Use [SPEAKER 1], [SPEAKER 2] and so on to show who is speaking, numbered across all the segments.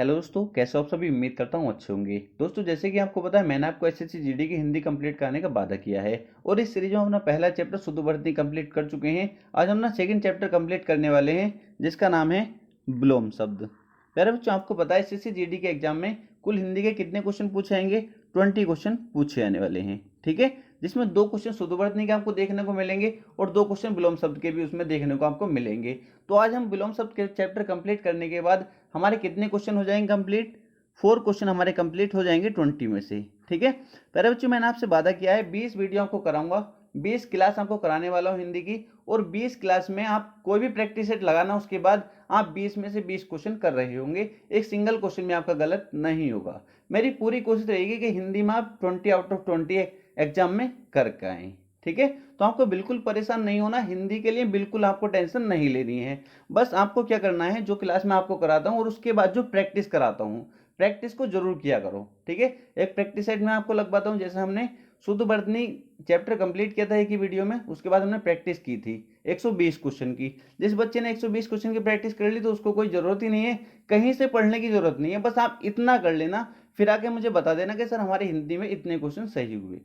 [SPEAKER 1] Hello दोस्तों, कैसे हो आप सभी। उम्मीद करता हूँ अच्छे होंगे। दोस्तों, जैसे कि आपको पता है, मैंने आपको एसएससी जीडी की हिंदी कंप्लीट कराने का वादा किया है और इस सीरीज में हम अपना पहला चैप्टर शुद्ध वर्तनी कंप्लीट कर चुके हैं। आज हम अपना सेकंड चैप्टर कंप्लीट करने वाले हैं, जिसका नाम है विलोम शब्द। प्यारे बच्चों, आपको पता है एसएससी जीडी के एग्जाम में कुल हिंदी के कितने क्वेश्चन पूछे जाएंगे? 20 क्वेश्चन पूछे जाने वाले हैं, ठीक है। जिसमें 2 क्वेश्चन शुद्ध वर्तनी के आपको देखने को मिलेंगे और 2 क्वेश्चन विलोम शब्द के भी उसमें देखने को आपको मिलेंगे। तो आज हम विलोम शब्द के चैप्टर कंप्लीट करने के बाद हमारे कितने क्वेश्चन हो जाएंगे कंप्लीट? 4 क्वेश्चन हमारे कंप्लीट हो जाएंगे 20 में से, ठीक है। प्यारे बच्चों, मैंने आपसे वादा किया है 20 वीडियो आपको कराऊंगा, 20 क्लास आपको कराने वाला हूं हिंदी की, और 20 क्लास में आप कोई भी प्रैक्टिस सेट लगाना, उसके बाद आप 20 में से 20 क्वेश्चन कर रहे होंगे। एक सिंगल क्वेश्चन में आपका गलत नहीं होगा। मेरी पूरी कोशिश रहेगी कि हिंदी में आप 20 आउट ऑफ 20 एग्जाम में करके आए, ठीक है। तो आपको बिल्कुल परेशान नहीं होना, हिंदी के लिए बिल्कुल आपको टेंशन नहीं लेनी है। बस आपको क्या करना है, जो क्लास में आपको कराता हूँ और उसके बाद जो प्रैक्टिस कराता हूँ, प्रैक्टिस को जरूर किया करो, ठीक है। एक प्रैक्टिस सेट में आपको लगवाता हूँ। जैसे हमने शुद्ध वर्तनी चैप्टर कंप्लीट किया था एक ही वीडियो में, उसके बाद हमने प्रैक्टिस की थी 120 क्वेश्चन की। जिस बच्चे ने 120 क्वेश्चन की प्रैक्टिस कर ली तो उसको कोई जरूरत ही नहीं है, कहीं से पढ़ने की जरूरत नहीं है। बस आप इतना कर लेना, फिर आके मुझे बता देना कि सर हमारी हिंदी में इतने क्वेश्चन सही हुए,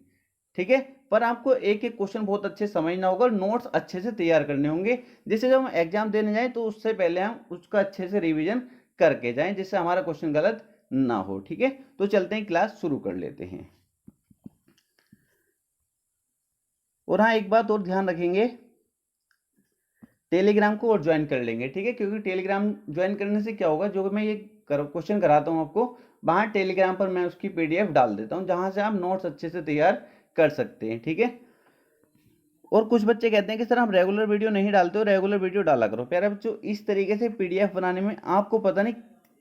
[SPEAKER 1] ठीक है। पर आपको एक एक क्वेश्चन बहुत अच्छे समझना होगा, नोट्स अच्छे से तैयार करने होंगे, जिससे जब हम एग्जाम देने जाएं तो उससे पहले हम उसका अच्छे से रिवीजन करके जाएं, जिससे हमारा क्वेश्चन गलत ना हो, ठीक है। तो चलते हैं, क्लास शुरू कर लेते हैं। और हाँ, एक बात और ध्यान रखेंगे, टेलीग्राम को और ज्वाइन कर लेंगे, ठीक है। क्योंकि टेलीग्राम ज्वाइन करने से क्या होगा, जो मैं ये क्वेश्चन कराता हूँ आपको, वहां टेलीग्राम पर मैं उसकी पीडीएफ डाल देता हूँ, जहां से आप नोट्स अच्छे से तैयार कर सकते हैं, ठीक है। और कुछ बच्चे कहते हैं कि सर हम रेगुलर वीडियो नहीं डालते हो, रेगुलर वीडियो डाला करो। प्यारे बच्चों, इस तरीके से पीडीएफ बनाने में आपको पता नहीं,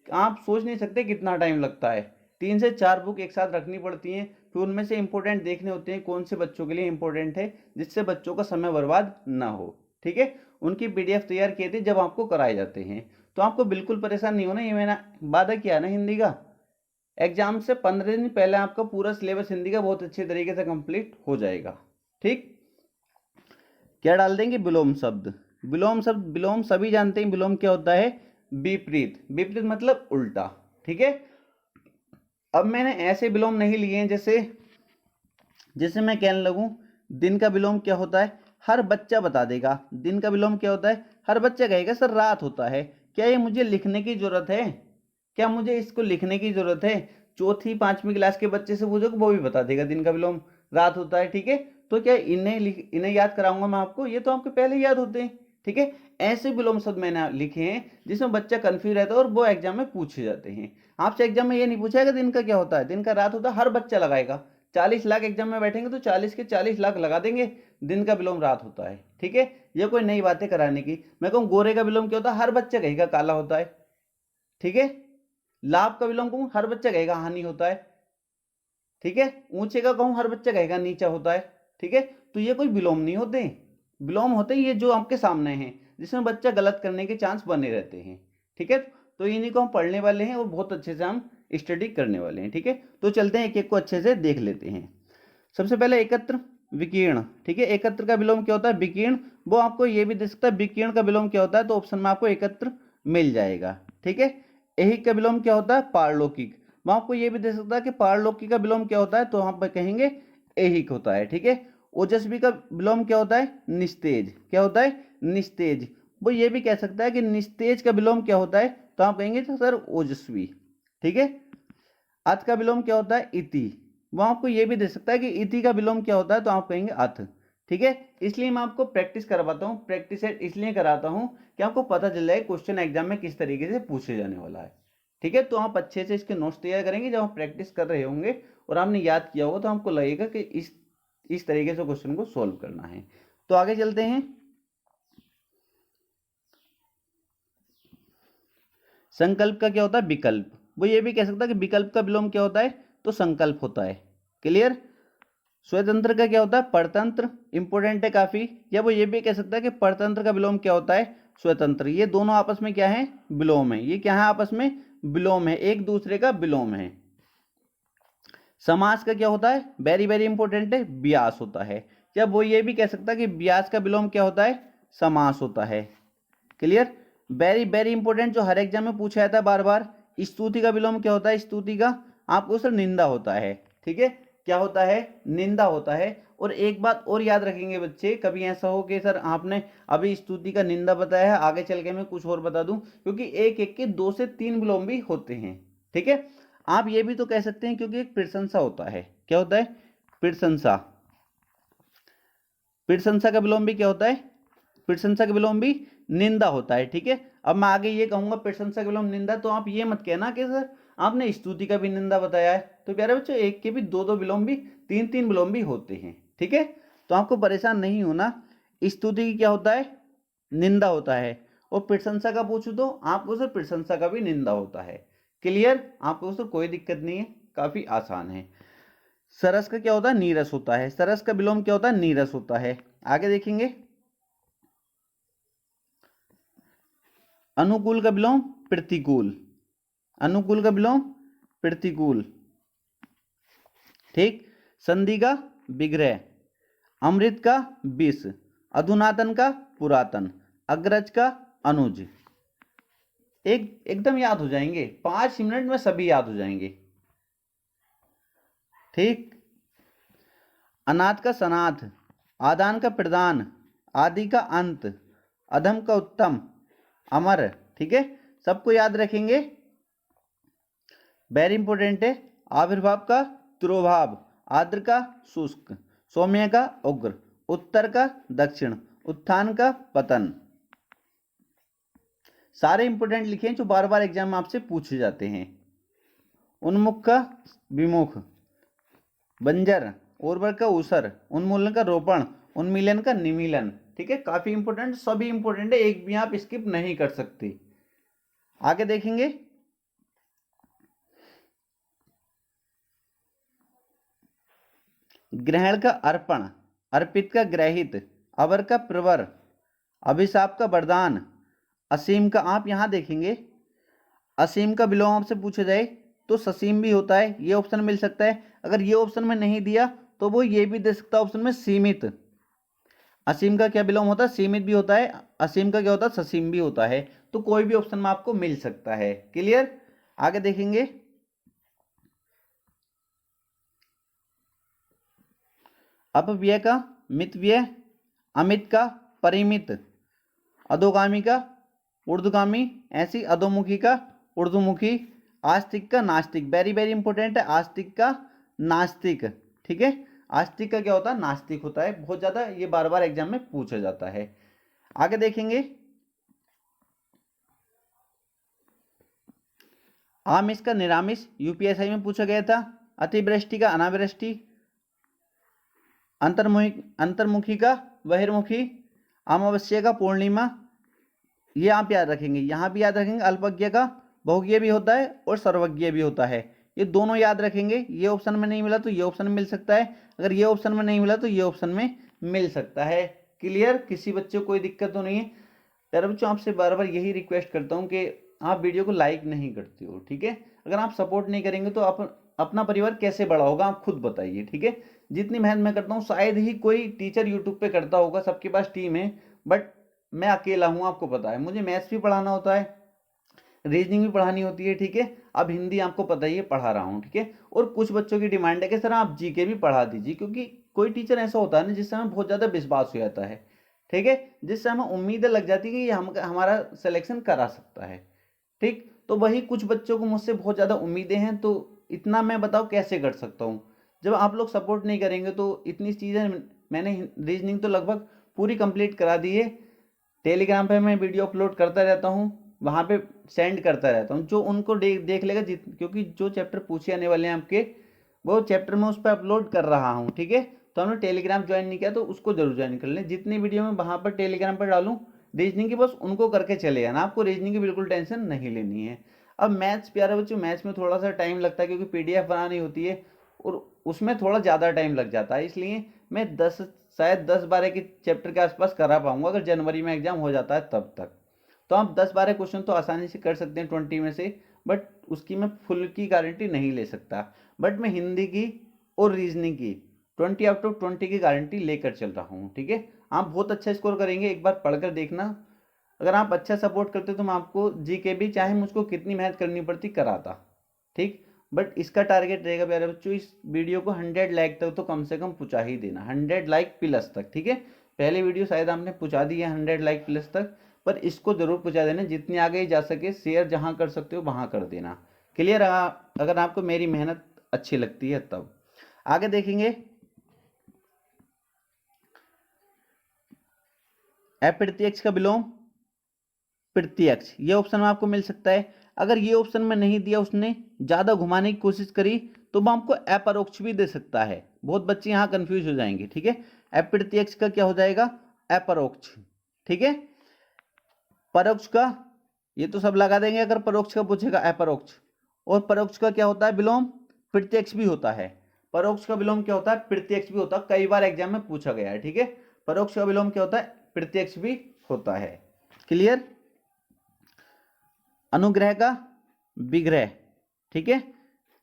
[SPEAKER 1] आप सोच नहीं सकते कितना टाइम लगता है। 3 से 4 बुक एक साथ रखनी पड़ती हैं, फिर उनमें से इंपॉर्टेंट देखने होते हैं कौन से बच्चों के लिए इंपॉर्टेंट है, जिससे बच्चों का समय बर्बाद ना हो, ठीक है। उनकी पीडीएफ तैयार किए थे जब आपको कराए जाते हैं। तो आपको बिल्कुल परेशान नहीं होना, ये मैंने वादा किया ना हिंदी का। एग्जाम से 15 दिन पहले आपका पूरा सिलेबस हिंदी का बहुत अच्छे तरीके से कंप्लीट हो जाएगा, ठीक। क्या डाल देंगे? विलोम शब्द। विलोम शब्द, विलोम सभी जानते हैं, विलोम क्या होता है? विपरीत। विपरीत मतलब उल्टा, ठीक है। अब मैंने ऐसे विलोम नहीं लिए हैं जैसे जैसे मैं कहने लगूं दिन का विलोम क्या होता है, हर बच्चा बता देगा। दिन का विलोम क्या होता है? हर बच्चा कहेगा सर रात होता है। क्या ये मुझे लिखने की जरूरत है? क्या मुझे इसको लिखने की जरूरत है? चौथी 5वीं क्लास के बच्चे से पूछो, वो भी बता देगा दिन का विलोम रात होता है, ठीक है। तो क्या इन्हें याद कराऊंगा मैं आपको? ये तो आपके पहले ही याद होते हैं, ठीक है। ऐसे विलोम शब्द मैंने लिखे हैं जिसमें बच्चा कंफ्यूज रहता है और वो एग्जाम में पूछे जाते हैं। आपसे एग्जाम में ये नहीं पूछाएगा दिन का क्या होता है, दिन का रात होता है, हर बच्चा लगाएगा। 40 लाख एग्जाम में बैठेंगे तो 40 के 40 लाख लगा देंगे, दिन का विलोम रात होता है, ठीक है। ये कोई नई बातें कराने की। मैं कहूँ गोरे का विलोम क्या होता है, हर बच्चा कहेगा काला होता है, ठीक है। लाभ का विलोम कहूं, हर बच्चा कहेगा हानि होता है, ठीक है। ऊंचे का कहूं, हर बच्चा कहेगा नीचा होता है, ठीक है। तो ये कोई विलोम नहीं होते, विलोम होते ये जो आपके सामने हैं, जिसमें बच्चा गलत करने के चांस बने रहते हैं, ठीक है। तो इन्हीं को हम पढ़ने वाले हैं और बहुत अच्छे से हम स्टडी करने वाले हैं, ठीक है। तो चलते हैं, एक एक को अच्छे से देख लेते हैं। सबसे पहले एकत्र विकीर्ण, ठीक है। एकत्र का विलोम क्या होता है? विकीर्ण। वो आपको ये भी दे सकता है विकीर्ण का विलोम क्या होता है, तो ऑप्शन में आपको एकत्र मिल जाएगा, ठीक है। ऐहिक का विलोम क्या होता है? पारलौकिक। वो आपको ये भी दे सकता है कि पारलौकिक का विलोम क्या होता है, तो आप कहेंगे ऐहिक होता है, ठीक है। ओजस्वी का विलोम क्या होता है? निस्तेज। क्या होता है? निस्तेज। वो ये भी कह सकता है कि निस्तेज का विलोम क्या होता है, तो आप कहेंगे तो सर ओजस्वी, ठीक है। अथ का विलोम क्या होता है? इति। वो आपको ये भी दे सकता है कि इति का विलोम क्या होता है, तो आप कहेंगे अथ, ठीक है। इसलिए मैं आपको प्रैक्टिस करवाता हूँ, प्रैक्टिस सेट इसलिए कराता हूँ कि आपको पता चल जाए क्वेश्चन एग्जाम में किस तरीके से पूछे जाने वाला है, ठीक है। तो आप अच्छे से इसके नोट्स तैयार करेंगे जब आप प्रैक्टिस कर रहे होंगे और आपने याद किया होगा, तो आपको लगेगा कि इस तरीके से क्वेश्चन को सोल्व करना है। तो आगे चलते हैं। संकल्प का क्या होता है? विकल्प। वो ये भी कह सकता है कि विकल्प का विलोम क्या होता है, तो संकल्प होता है, क्लियर। स्वतंत्र का क्या होता है? परतंत्र। इंपोर्टेंट है काफी। या वो ये भी कह सकता है कि परतंत्र का विलोम क्या होता है? स्वतंत्र। ये दोनों आपस में क्या है? विलोम है। ये क्या है? आपस में विलोम है, एक दूसरे का विलोम है। समास का क्या होता है? वेरी वेरी इंपॉर्टेंट है, व्यास होता है। या वो ये भी कह सकता है कि व्यास का विलोम क्या होता है? समास होता है, क्लियर। वेरी वेरी इंपॉर्टेंट, जो हर एग्जाम में पूछा जाता है बार बार, स्तुति का विलोम क्या होता है? स्तुति का आपको सर निंदा होता है, ठीक है, क्या होता है? निंदा होता है। और एक बात और याद रखेंगे बच्चे, कभी ऐसा हो कि सर आपने अभी स्तुति का निंदा बताया है, आगे चल के मैं कुछ और बता दूं, क्योंकि एक एक के 2 से 3 विलोम भी होते हैं, ठीक है। आप ये भी तो कह सकते हैं क्योंकि एक प्रशंसा होता है, क्या होता है? प्रशंसा। प्रशंसा का विलोम भी क्या होता है? प्रशंसा का विलोम भी निंदा होता है, ठीक है। अब मैं आगे ये कहूंगा प्रशंसा का विलोम निंदा, तो आप ये मत कहना कि सर आपने स्तुति का भी निंदा बताया है। तो प्यारे बच्चों, एक के भी 2-2 विलोम भी, 3-3 विलोम भी होते हैं, ठीक है। तो आपको परेशान नहीं होना। स्तुति की क्या होता है? निंदा होता है। और प्रशंसा का पूछूं तो आपको सर प्रशंसा का भी निंदा होता है। क्लियर? आपको सर कोई दिक्कत नहीं है, काफी आसान है। सरस का क्या होता है? नीरस होता है। सरस का विलोम क्या होता है? नीरस होता है। आगे देखेंगे, अनुकूल का विलोम प्रतिकूल। अनुकूल का विलोम प्रतिकूल, ठीक। संधि का विग्रह, अमृत का विष, अधुनातन का पुरातन, अग्रज का अनुज। एकदम याद हो जाएंगे, 5 मिनट में सभी याद हो जाएंगे, ठीक। अनाथ का सनाथ, आदान का प्रदान, आदि का अंत, अधम का उत्तम, अमर, ठीक है। सबको याद रखेंगे, वेरी इंपॉर्टेंट है। आविर्भाव का तिरोभाव, आर्द्र का शुष्क, सौम्य का उग्र, उत्तर का दक्षिण, उत्थान का पतन। सारे इंपॉर्टेंट लिखे हैं जो बार बार एग्जाम में आपसे पूछे जाते हैं। उन्मुख का विमुख, बंजर, उर्वर का ऊसर, उन्मूलन का रोपण, उन्मीलन का निमीलन, ठीक है। काफी इंपॉर्टेंट, सभी इंपॉर्टेंट है, एक भी आप स्किप नहीं कर सकते। आगे देखेंगे, ग्रहण का अर्पण, अर्पित का ग्रहित, अवर का प्रवर, अभिशाप का वरदान, असीम का, आप यहां देखेंगे असीम का विलोम आपसे पूछा जाए तो ससीम भी होता है, ये ऑप्शन मिल सकता है। अगर ये ऑप्शन में नहीं दिया तो वो ये भी दे सकता है ऑप्शन में, सीमित। असीम का क्या विलोम होता है? सीमित भी होता है। असीम का क्या होता है? ससीम भी होता है। तो कोई भी ऑप्शन में आपको मिल सकता है। क्लियर? आगे देखेंगे, अपव्यय का मितव्यय, अमित का परिमित, अधोगामी का ऊर्ध्वगामी, ऐसी अधोमुखी का ऊर्ध्वमुखी, आस्तिक का नास्तिक, वेरी वेरी इंपॉर्टेंट है, आस्तिक का नास्तिक, ठीक है। आस्तिक का क्या होता है? नास्तिक होता है। बहुत ज्यादा ये बार बार एग्जाम में पूछा जाता है। आगे देखेंगे, आमिष का निरामिष, यूपीएसआई में पूछा गया था। अतिवृष्टि का अनावृष्टि, अंतर्मुखी का बहिर्मुखी, अमावस्या का पूर्णिमा, ये आप याद रखेंगे। यहां भी याद रखेंगे, अल्पज्ञ का बहुज्ञ भी होता है और सर्वज्ञ भी होता है। ये दोनों याद रखेंगे। ये ऑप्शन में नहीं मिला तो ये ऑप्शन मिल सकता है, अगर ये ऑप्शन में नहीं मिला तो ये ऑप्शन में मिल सकता है। क्लियर? किसी बच्चे को कोई दिक्कत तो नहीं है? प्यारे बच्चों, आपसे बार बार यही रिक्वेस्ट करता हूँ कि आप वीडियो को लाइक नहीं करते हो, ठीक है। अगर आप सपोर्ट नहीं करेंगे तो आप अपना परिवार कैसे बड़ा होगा, आप खुद बताइए, ठीक है। जितनी मेहनत मैं करता हूँ शायद ही कोई टीचर यूट्यूब पे करता होगा, सबके पास टीम है, बट मैं अकेला हूँ, आपको पता है। मुझे मैथ्स भी पढ़ाना होता है, रीजनिंग भी पढ़ानी होती है, ठीक है। अब हिंदी आपको पता ही है, पढ़ा रहा हूँ, ठीक है। और कुछ बच्चों की डिमांड है कि सर आप जीके भी पढ़ा दीजिए, क्योंकि कोई टीचर ऐसा होता है ना जिससे हमें बहुत ज़्यादा विश्वास हो जाता है, ठीक है, जिससे हमें उम्मीद लग जाती है कि ये हमारा सिलेक्शन करा सकता है, ठीक। तो वही कुछ बच्चों को मुझसे बहुत ज़्यादा उम्मीदें हैं, तो इतना मैं बताओ कैसे कर सकता हूँ। जब आप लोग सपोर्ट नहीं करेंगे तो इतनी चीज़ें, मैंने रीजनिंग तो लगभग पूरी कंप्लीट करा दी है। टेलीग्राम पे मैं वीडियो अपलोड करता रहता हूँ, वहाँ पे सेंड करता रहता हूँ, जो उनको देख लेगा, क्योंकि जो चैप्टर पूछे आने वाले हैं आपके, वो चैप्टर में उस पर अपलोड कर रहा हूँ, ठीक है। तो हमने टेलीग्राम ज्वाइन नहीं किया तो उसको जरूर ज्वाइन कर लें। जितनी वीडियो मैं वहाँ पर टेलीग्राम पर डालूँ रीजनिंग की, बस उनको करके चले जाना, आपको रीजनिंग की बिल्कुल टेंशन नहीं लेनी है। अब मैथ्स, प्यारे बच्चों, मैथ्स में थोड़ा सा टाइम लगता है, क्योंकि पीडीएफ बनानी होती है और उसमें थोड़ा ज़्यादा टाइम लग जाता है, इसलिए मैं शायद 10-12 के चैप्टर के आसपास करा पाऊंगा, अगर जनवरी में एग्जाम हो जाता है तब तक। तो आप 10-12 क्वेश्चन तो आसानी से कर सकते हैं 20 में से, बट उसकी मैं फुल की गारंटी नहीं ले सकता। बट मैं हिंदी की और रीजनिंग की 20/20 की गारंटी लेकर चल रहा हूँ, ठीक है। आप बहुत अच्छा स्कोर करेंगे, एक बार पढ़कर देखना। अगर आप अच्छा सपोर्ट करते तो मैं आपको जीके भी चाहे मुझको कितनी मेहनत करनी पड़ती कराता, ठीक। बट इसका टारगेट रहेगा प्यारे बच्चों, इस वीडियो को 100 लाइक तक तो कम से कम पहुंचा ही देना, 100 लाइक प्लस तक, ठीक है। पहले वीडियो शायद आपने पहुंचा दी है 100 लाइक प्लस तक, पर इसको जरूर पहुंचा देना, जितनी आगे जा सके शेयर जहां कर सकते हो वहां कर देना। क्लियर। अगर आपको मेरी मेहनत अच्छी लगती है तब। आगे देखेंगे, अप्रत्यक्ष का विलोम प्रत्यक्ष, ये ऑप्शन में आपको मिल सकता है। अगर ये ऑप्शन में नहीं दिया, उसने ज्यादा घुमाने की कोशिश करी, तो वो हमको अपरोक्ष भी दे सकता है। बहुत बच्चे यहां कंफ्यूज हो जाएंगे, ठीक है। अप्रत्यक्ष का क्या हो जाएगा, अपरोक्ष, ठीक है। परोक्ष का ये तो सब लगा देंगे अगर परोक्ष का पूछेगा, अपरोक्ष। और परोक्ष का क्या होता है विलोम, प्रत्यक्ष भी होता है। परोक्ष का विलोम क्या होता है, प्रत्यक्ष भी होता है, कई बार एग्जाम में पूछा गया है, ठीक है। परोक्ष का विलोम क्या होता है, प्रत्यक्ष भी होता है। क्लियर। अनुग्रह का विग्रह, ठीक है।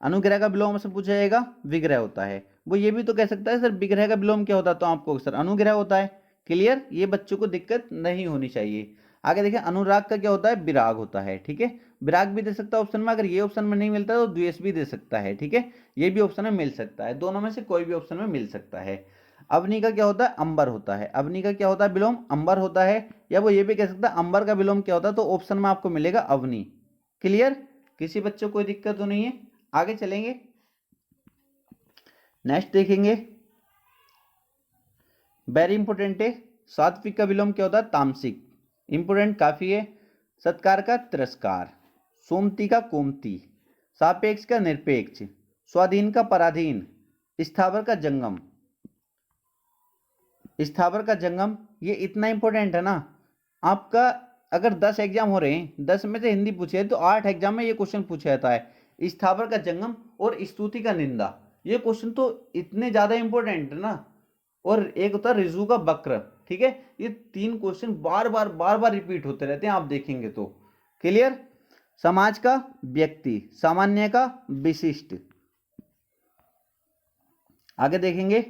[SPEAKER 1] अनुग्रह का विलोम से पूछा जाएगा, विग्रह होता है। वो ये भी तो कह सकता है सर विग्रह का विलोम क्या होता है, तो आपको सर अनुग्रह होता है। क्लियर, ये बच्चों को दिक्कत नहीं होनी चाहिए। आगे देखिए, अनुराग का क्या होता है, विराग होता है, ठीक है। विराग भी दे सकता है ऑप्शन में, अगर ये ऑप्शन में नहीं मिलता तो द्वेष भी दे सकता है, ठीक है। ये भी ऑप्शन में मिल सकता है, दोनों में से कोई भी ऑप्शन में मिल सकता है। अवनी का क्या होता है, अंबर होता है। अवनी का क्या होता है विलोम, अंबर होता है। या वो ये भी कह सकता है अंबर का विलोम क्या होता है, तो ऑप्शन में आपको मिलेगा अवनी। क्लियर, किसी बच्चों को कोई दिक्कत तो नहीं है। आगे चलेंगे, नेक्स्ट देखेंगे, वेरी इंपोर्टेंट है। सात्विक का विलोम क्या होता है, तामसिक, इंपोर्टेंट काफी है। सत्कार का तिरस्कार, सोमती का कोमती, सापेक्ष का निरपेक्ष, स्वाधीन का पराधीन, स्थावर का जंगम। स्थावर का जंगम ये इतना इंपॉर्टेंट है ना, आपका अगर 10 एग्जाम हो रहे हैं, 10 में से हिंदी पूछे है तो 8 एग्जाम में ये क्वेश्चन पूछा जाता है। स्थावर का जंगम और स्तुति का निंदा, ये क्वेश्चन तो इतने ज्यादा इंपॉर्टेंट है ना। और एक होता है ऋजु का वक्र, ठीक है। ये 3 क्वेश्चन बार बार रिपीट होते रहते हैं, आप देखेंगे तो। क्लियर। समाज का व्यक्ति, सामान्य का विशिष्ट। आगे देखेंगे,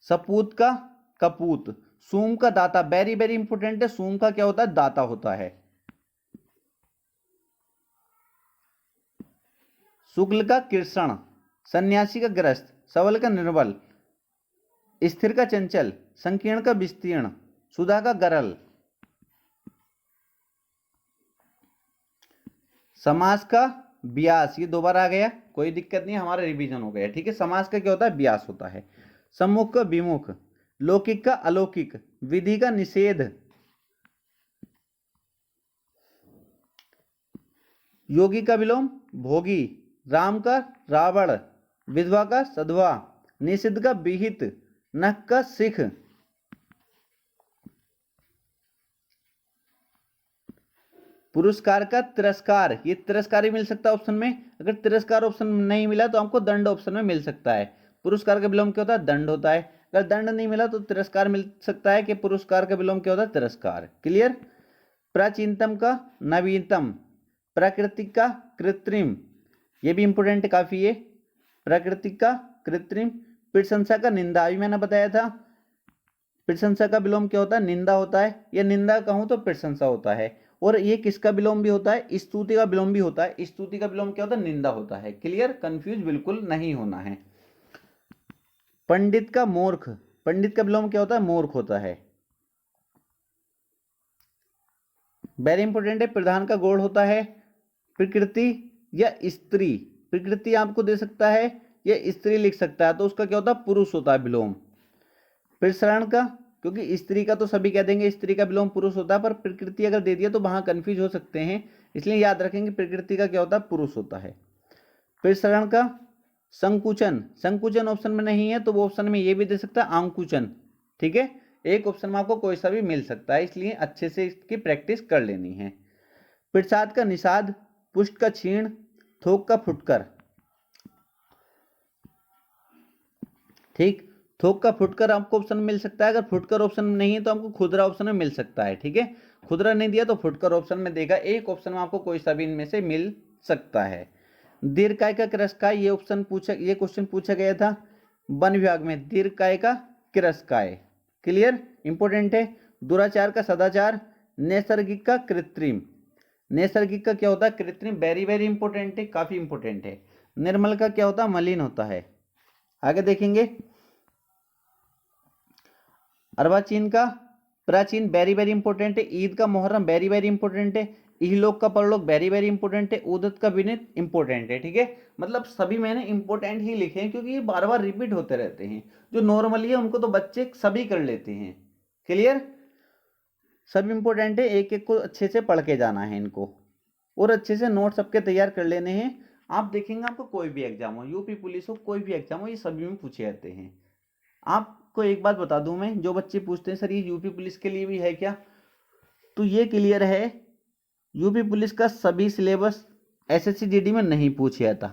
[SPEAKER 1] सपूत का कपूत, सूम का दाता, वेरी इंपोर्टेंट है। सूम का क्या होता है, दाता होता है। शुक्ल का कृष्ण, सन्यासी का ग्रस्त, सबल का निर्बल, स्थिर का चंचल, संकीर्ण का विस्तीर्ण, सुधा का गरल। समास का व्यास, ये दोबारा आ गया, कोई दिक्कत नहीं, हमारा रिवीजन हो गया, ठीक है। समास का क्या होता है, व्यास होता है। सम्मुख का विमुख, लौकिक का अलौकिक, विधि का निषेध, योगी का विलोम भोगी, राम का रावण, विधवा का सधवा, निषिद्ध का विहित, नख का सिख। पुरस्कार का तिरस्कार, ये तिरस्कार ही मिल सकता है ऑप्शन में। अगर तिरस्कार ऑप्शन में नहीं मिला तो हमको दंड ऑप्शन में मिल सकता है। पुरस्कार का विलोम क्या होता है, दंड होता है। अगर दंड नहीं मिला तो तिरस्कार मिल सकता है, कि पुरस्कार का विलोम क्या होता है, तिरस्कार। क्लियर। प्राचीनतम का नवीनतम, प्राकृतिक का कृत्रिम, ये भी इंपोर्टेंट काफी है। प्राकृतिक का कृत्रिम, प्रशंसा का निंदा, अभी मैंने बताया था। प्रशंसा का विलोम क्या होता है, निंदा होता है। या निंदा कहूं तो प्रशंसा होता है। और ये किसका विलोम भी होता है, स्तुति का विलोम भी होता है। स्तुति का विलोम क्या होता है, निंदा होता है। क्लियर, कंफ्यूज बिल्कुल नहीं होना है। पंडित का मूर्ख, पंडित का विलोम क्या होता है, मूर्ख होता है। वेरी इंपोर्टेंट है। प्रधान का गौड़ होता है। प्रकृति या स्त्री, प्रकृति आपको दे सकता है या स्त्री लिख सकता है, तो उसका क्या होता है, पुरुष होता है विलोम। प्रसरण का, क्योंकि स्त्री का तो सभी कह देंगे स्त्री का विलोम पुरुष होता है, पर प्रकृति अगर दे दिया तो वहां कंफ्यूज हो सकते हैं, इसलिए याद रखेंगे प्रकृति का क्या होता है, पुरुष होता है। प्रसरण का संकुचन, संकुचन ऑप्शन में नहीं है तो वो ऑप्शन में ये भी दे सकता है आंकुचन, ठीक है। एक ऑप्शन में आपको कोई सा भी मिल सकता है, इसलिए अच्छे से इसकी प्रैक्टिस कर लेनी है। प्रसाद का निषाद, पुष्ट का छीण, थोक का फुटकर, ठीक। थोक का फुटकर आपको ऑप्शन मिल सकता है। अगर फुटकर ऑप्शन में नहीं है तो आपको खुदरा ऑप्शन में मिल सकता है, ठीक है। खुदरा नहीं दिया तो फुटकर ऑप्शन में देगा, एक ऑप्शन में आपको कोई सा भी इनमें से मिल सकता है। दीर्घकाय का क्रसकाय, ये ऑप्शन पूछा, ये क्वेश्चन पूछा गया था वन विभाग में, दीर्घकाय का क्रसकाय। क्लियर, इंपोर्टेंट है। दुराचार का सदाचार, नैसर्गिक का कृत्रिम। नैसर्गिक का क्या होता है? कृत्रिम। वेरी वेरी इंपॉर्टेंट है, काफी इंपॉर्टेंट है। निर्मल का क्या होता है? मलिन होता है। आगे देखेंगे, अर्वाचीन का प्राचीन, वेरी वेरी इंपॉर्टेंट है। ईद का मुहर्रम, वेरी वेरी इंपॉर्टेंट है। इहलोक का परलोक, वेरी वेरी इंपॉर्टेंट है। उदत का विनित, इंपॉर्टेंट है। ठीक है, मतलब सभी मैंने इंपॉर्टेंट ही लिखे हैं क्योंकि ये बार बार रिपीट होते रहते हैं। जो नॉर्मली है उनको तो बच्चे सभी कर लेते हैं। क्लियर? सब इंपॉर्टेंट है, एक एक को अच्छे से पढ़ के जाना है इनको, और अच्छे से नोट सबके तैयार कर लेने हैं। आप देखेंगे आपको कोई भी एग्जाम हो, यूपी पुलिस हो, कोई भी एग्जाम हो, ये सभी में पूछे जाते हैं। आपको एक बात बता दूं मैं, जो बच्चे पूछते हैं सर ये यूपी पुलिस के लिए भी है क्या, तो ये क्लियर है, यूपी पुलिस का सभी सिलेबस एसएससी जीडी में नहीं पूछा जाता।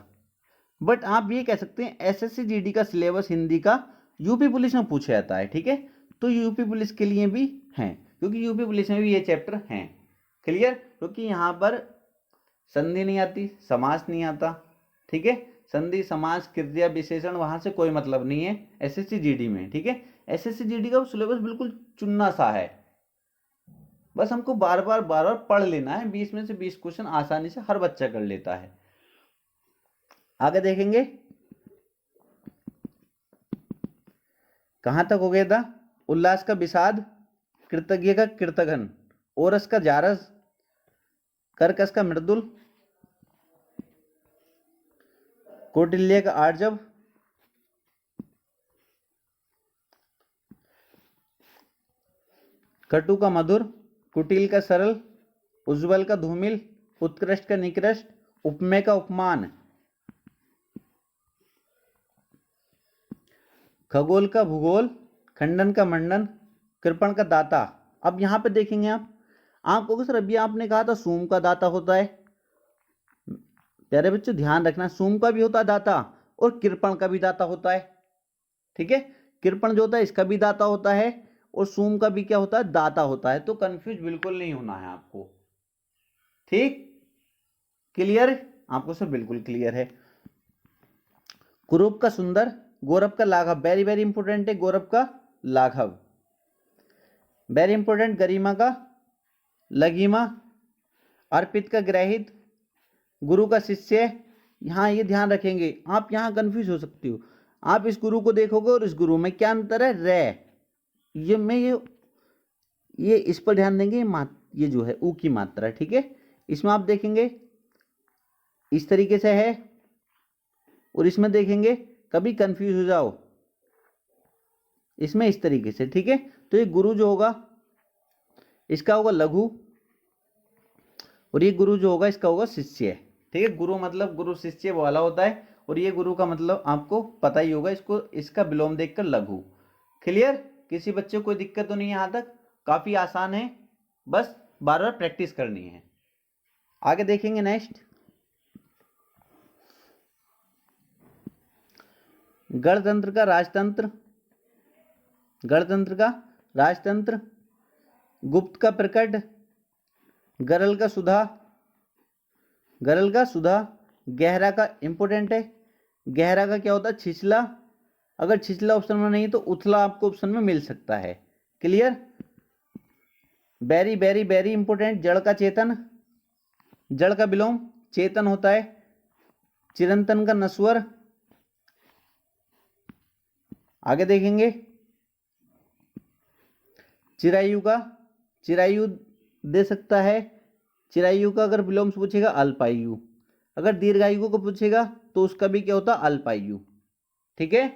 [SPEAKER 1] बट आप ये कह सकते हैं एसएससी जीडी का सिलेबस हिंदी का यूपी पुलिस में पूछा जाता है। ठीक है, तो यूपी पुलिस के लिए भी हैं, क्योंकि यूपी पुलिस में भी ये चैप्टर हैं। क्लियर? क्योंकि यहाँ पर संधि नहीं आती, समास नहीं आता। ठीक है, संधि समास क्रिया विशेषण वहां से कोई मतलब नहीं है एसएससी जीडी में। ठीक है, एसएससी जीडी का सिलेबस बिल्कुल चुन्ना सा है, बस हमको बार बार पढ़ लेना है। 20 में से 20 क्वेश्चन आसानी से हर बच्चा कर लेता है। आगे देखेंगे, कहां तक हो गया था? उल्लास का विषाद, कृतज्ञ का कृतघ्न, ओरस का जारस, कर्कश का मृदुल, कौटिल्य का आर्जव, कटु का मधुर, कुटिल का सरल, उज्ज्वल का धूमिल, उत्कृष्ट का निकृष्ट, उपमेय का उपमान, खगोल का भूगोल, खंडन का मंडन, कृपण का दाता। अब यहां पे देखेंगे आप कहोगे सर अभी आपने कहा था सूम का दाता होता है। प्यारे बच्चों ध्यान रखना, सूम का भी होता है दाता और कृपण का भी दाता होता है। ठीक है, कृपण जो होता है इसका भी दाता होता है और सूम का भी क्या होता है? दाता होता है। तो कंफ्यूज बिल्कुल नहीं होना है आपको। ठीक, क्लियर? आपको सर बिल्कुल क्लियर है। कुरूप का सुंदर, गौरव का लाघव, वेरी वेरी इंपॉर्टेंट है। गौरव का लाघव, वेरी इंपॉर्टेंट। गरिमा का लघिमा, अर्पित का ग्रहित, गुरु का शिष्य। यहाँ ये ध्यान रखेंगे, आप यहाँ कंफ्यूज हो सकते हो। आप इस गुरु को देखोगे और इस गुरु में क्या अंतर है? रे, ये इस पर ध्यान देंगे। ये जो है ऊ की मात्रा। ठीक है, इसमें आप देखेंगे इस तरीके से है और इसमें देखेंगे, कभी कंफ्यूज हो जाओ, इसमें इस तरीके से। ठीक है, तो ये गुरु जो होगा इसका होगा लघु और ये गुरु जो होगा इसका होगा शिष्य। ठीक है, गुरु मतलब गुरु शिष्य वाला होता है और ये गुरु का मतलब आपको पता ही होगा, इसको इसका विलोम देखकर लघु। क्लियर? किसी बच्चे को कोई दिक्कत तो नहीं है? यहां तक काफी आसान है, बस बार बार प्रैक्टिस करनी है। आगे देखेंगे नेक्स्ट, गणतंत्र का राजतंत्र, गणतंत्र का राजतंत्र, गुप्त का प्रकट, गरल का सुधा, गरल का सुधा, गहरा का इंपोर्टेंट है। गहरा का क्या होता है? छिछला। अगर छिछला ऑप्शन में नहीं तो उथला आपको ऑप्शन में मिल सकता है। Clear? Very very very important, जड़ का चेतन, जड़ का विलोम चेतन होता है। चिरंतन का नश्वर। आगे देखेंगे, चिरायु का, चिरायु दे सकता है। चिरायु का अगर विलोम से पूछेगा अल्पायु, अगर दीर्घायु को पूछेगा तो उसका भी क्या होता है? अल्पायु। ठीक है,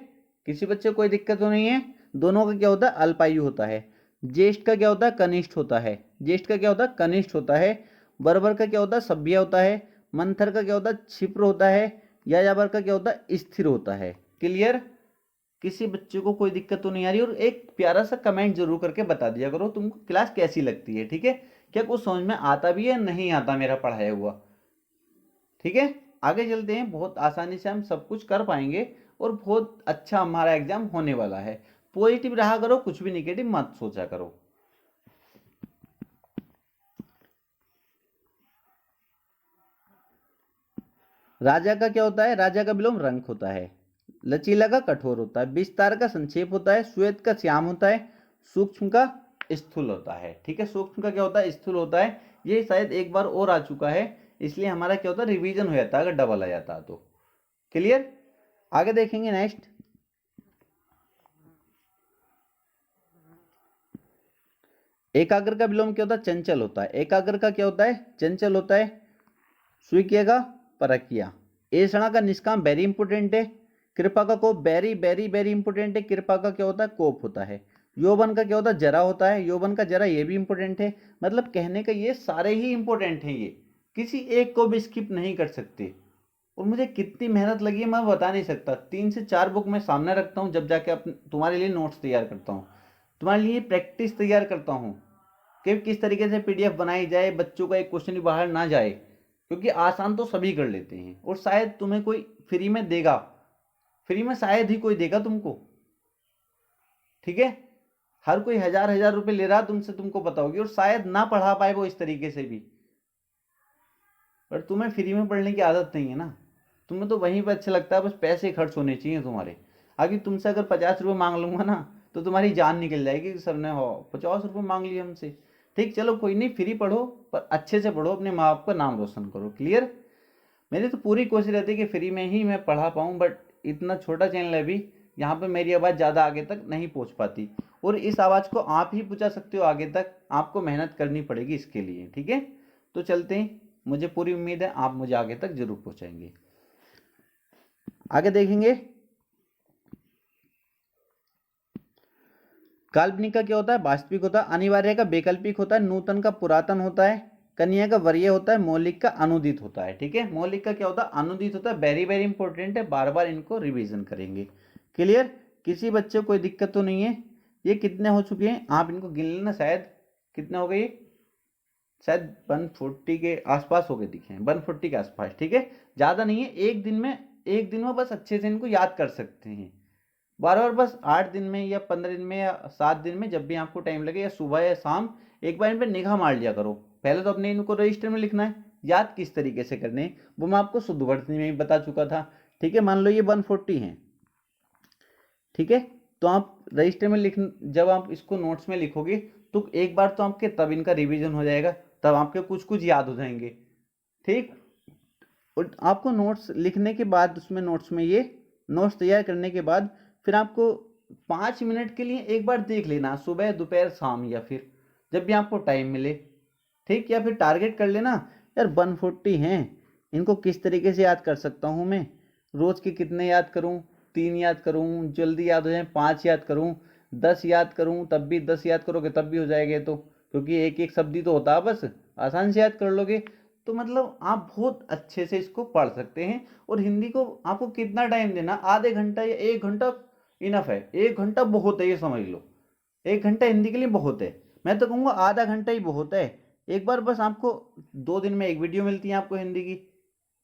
[SPEAKER 1] किसी बच्चे को कोई दिक्कत तो नहीं है, दोनों का क्या होता है? अल्पायु होता है। ज्येष्ठ का क्या होता है? कनिष्ठ होता है। ज्येष्ठ का क्या होता है? कनिष्ठ होता है। बर्बर का क्या होता है? सभ्य होता है। मंथर का क्या होता है? क्षिप्र होता है। यायावर का क्या होता है? स्थिर होता है। क्लियर? किसी बच्चे को कोई दिक्कत तो नहीं आ रही? और एक प्यारा सा कमेंट जरूर करके बता दिया करो तुमको क्लास कैसी लगती है। ठीक है, क्या कुछ समझ में आता भी है नहीं आता मेरा पढ़ाया हुआ? ठीक है, आगे चलते हैं। बहुत आसानी से हम सब कुछ कर पाएंगे और बहुत अच्छा हमारा एग्जाम होने वाला है। पॉजिटिव रहा करो, कुछ भी निगेटिव मत सोचा करो। राजा का क्या होता है? राजा का विलोम रंक होता है। लचीला का कठोर होता है। विस्तार का संक्षेप होता है। श्वेत का श्याम होता है। सूक्ष्म का स्थूल होता है। ठीक है, सूक्ष्म का क्या होता है, स्थूल होता है। ये शायद एक बार और आ चुका है, इसलिए हमारा क्या होता है, रिवीजन हो जाता है अगर डबल आ जाता तो। क्लियर, आगे देखेंगे नेक्स्ट। एकाग्र का विलोम क्या होता है, चंचल होता है। एकाग्र का क्या होता है, चंचल होता है। स्वीकिएगा परकिया। ऐषणा का निष्काम वेरी इंपोर्टेंट है। कृपा का कोप वेरी वेरी वेरी इंपोर्टेंट है। कृपा का क्या होता है, कोप होता है। यौवन का क्या होता है, जरा होता है। यौवन का जरा, ये भी इंपोर्टेंट है। मतलब कहने का ये सारे ही इंपोर्टेंट हैं, ये किसी एक को भी स्किप नहीं कर सकते। और मुझे कितनी मेहनत लगी है मैं बता नहीं सकता। 3 से 4 बुक मैं सामने रखता हूँ, जब जाके तुम्हारे लिए नोट्स तैयार करता हूँ, तुम्हारे लिए प्रैक्टिस तैयार करता हूँ कि किस तरीके से पीडीएफ बनाई जाए, बच्चों का एक क्वेश्चन भी बाहर ना जाए। क्योंकि आसान तो सभी कर लेते हैं, और शायद तुम्हें कोई फ्री में देगा, फ्री में शायद ही कोई देगा तुमको। ठीक है, हर कोई हजार हजार रुपए ले रहा तुमसे, तुमको पता होगी, और शायद ना पढ़ा पाए वो इस तरीके से भी। पर तुम्हें फ्री में पढ़ने की आदत नहीं है ना, तुम्हें तो वहीं पर अच्छा लगता है, बस पैसे खर्च होने चाहिए तुम्हारे। आगे तुमसे अगर 50 रुपये मांग लूंगा ना, तो तुम्हारी जान निकल जाएगी, सर ने हो 50 रुपये मांग लिए हमसे। ठीक, चलो कोई नहीं, फ्री पढ़ो पर अच्छे से पढ़ो, अपने माँ बाप का नाम रोशन करो। क्लियर, मेरी तो पूरी कोशिश रहती है कि फ्री में ही मैं पढ़ा पाऊँ, बट इतना छोटा चैनल है अभी, यहाँ पे मेरी आवाज़ ज़्यादा आगे तक नहीं पहुँच पाती। और इस आवाज़ को आप ही पहुँचा सकते हो आगे तक, आपको मेहनत करनी पड़ेगी इसके लिए। ठीक है, तो चलते हैं, मुझे पूरी उम्मीद है आप मुझे आगे तक जरूर पहुँचाएंगे। आगे देखेंगे, काल्पनिक का क्या होता है, वास्तविक होता है। अनिवार्य का वैकल्पिक होता है। नूतन का पुरातन होता है। कन्या का वरीय होता है। मौलिक का अनुदित होता है। ठीक है, मौलिक का क्या होता है, अनुदित होता है। वेरी वेरी इंपॉर्टेंट है, बार बार इनको रिवीजन करेंगे। क्लियर, किसी बच्चे को कोई दिक्कत तो नहीं है। ये कितने हो चुके हैं, आप इनको गिन लेना, शायद कितने हो गए, शायद 140 के आसपास हो गए दिखे, 140 के आसपास। ठीक है, ज़्यादा नहीं है, एक दिन में बस अच्छे से इनको याद कर सकते हैं। बार बार बस 8 दिन में या 15 दिन में या 7 दिन में, जब भी आपको टाइम लगे, या सुबह या शाम, एक बार इन पर निगाह मार लिया करो। पहले तो अपने इनको रजिस्टर में लिखना है, याद किस तरीके से करने हैं वो मैं आपको शुद्ध वर्तनी में भी बता चुका था। ठीक है, मान लो ये 140 हैं। ठीक है, तो आप रजिस्टर में लिख, जब आप इसको नोट्स में लिखोगे तो एक बार तो आपके तब इनका रिवीजन हो जाएगा, तब आपके कुछ कुछ याद हो जाएंगे। ठीक, और आपको नोट्स लिखने के बाद, उसमें नोट्स में ये नोट्स तैयार करने के बाद, फिर आपको 5 मिनट के लिए एक बार देख लेना, सुबह दोपहर शाम, या फिर जब भी आपको टाइम मिले। ठीक, या फिर टारगेट कर लेना, यार 140 हैं, इनको किस तरीके से याद कर सकता हूँ मैं, रोज के कितने याद करूँ, 3 याद करूँ जल्दी याद हो जाए, 5 याद करूँ, 10 याद करूँ, तब भी 10 याद करोगे तब भी हो जाएगा। तो क्योंकि एक एक शब्द ही तो होता है, बस आसान से याद कर लोगे। तो मतलब आप बहुत अच्छे से इसको पढ़ सकते हैं। और हिंदी को आपको कितना टाइम देना, आधे घंटा या 1 घंटा इनफ है। 1 घंटा बहुत है, ये समझ लो, 1 घंटा हिंदी के लिए बहुत है। मैं तो कहूँगा आधा घंटा ही बहुत है। एक बार बस आपको 2 दिन में एक वीडियो मिलती है आपको हिंदी की,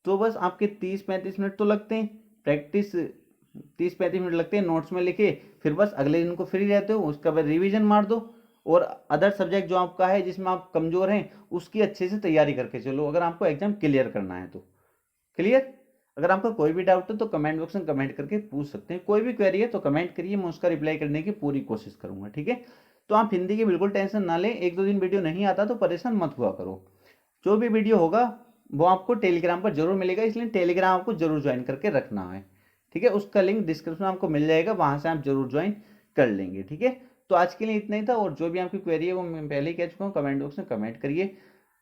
[SPEAKER 1] तो बस आपके 30-35 मिनट तो लगते हैं प्रैक्टिस, 30-35 मिनट लगते हैं नोट्स में लिखे। फिर बस अगले दिन को फ्री रहते हो, उसका बाद रिवीजन मार दो। और अदर सब्जेक्ट जो आपका है जिसमें आप कमजोर हैं, उसकी अच्छे से तैयारी करके चलो, अगर आपको एग्जाम क्लियर करना है तो। क्लियर, अगर आपका कोई भी डाउट है तो कमेंट बॉक्स में कमेंट करके पूछ सकते हैं। कोई भी क्वेरी है तो कमेंट करिए, मैं उसका रिप्लाई करने की पूरी कोशिश करूंगा। ठीक है, तो आप हिंदी की बिल्कुल टेंशन ना लें, 1-2 दिन वीडियो नहीं आता तो परेशान मत हुआ करो। जो भी वीडियो होगा वो आपको टेलीग्राम पर जरूर मिलेगा, इसलिए टेलीग्राम आपको जरूर ज्वाइन करके रखना है। ठीक है, उसका लिंक डिस्क्रिप्शन में आपको मिल जाएगा, वहां से आप जरूर ज्वाइन कर लेंगे। ठीक है, तो आज के लिए इतना ही था, और जो भी आपकी क्वेरी है वो मैं पहले ही कह चुका हूँ, कमेंट बॉक्स में कमेंट करिए।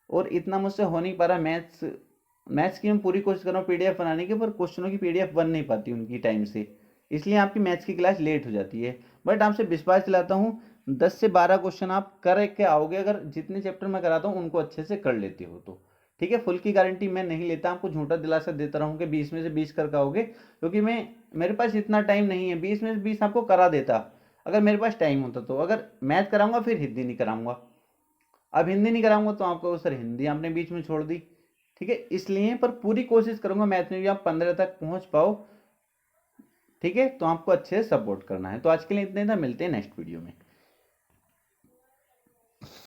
[SPEAKER 1] और इतना मुझसे हो नहीं पा रहा, मैथ्स की मैं पूरी कोशिश कर रहा हूँ पीडीएफ बनाने की, पर क्वेश्चनों की पीडीएफ बन नहीं पाती उनकी टाइम से, इसलिए आपकी मैथ्स की क्लास लेट हो जाती है। बट आपसे विश्वास दिलाता हूँ 10 से 12 क्वेश्चन आप कर के आओगे, अगर जितने चैप्टर मैं कराता हूँ उनको अच्छे से कर लेते हो तो। ठीक है, फुल की गारंटी मैं नहीं लेता, आपको झूठा दिलासा देता रहूँ कि 20 में से 20 कर आओगे, क्योंकि मेरे पास इतना टाइम नहीं है। 20 में से 20 आपको करा देता अगर मेरे पास टाइम होता तो। अगर मैथ कराऊंगा फिर हिंदी नहीं कराऊंगा, अब हिंदी नहीं कराऊंगा तो आपको सर हिंदी आपने बीच में छोड़ दी। ठीक है, इसलिए पर पूरी कोशिश करूंगा मैथ में भी आप 15 तक पहुंच पाओ। ठीक है, तो आपको अच्छे से सपोर्ट करना है। तो आज के लिए इतने था, मिलते हैं नेक्स्ट वीडियो में।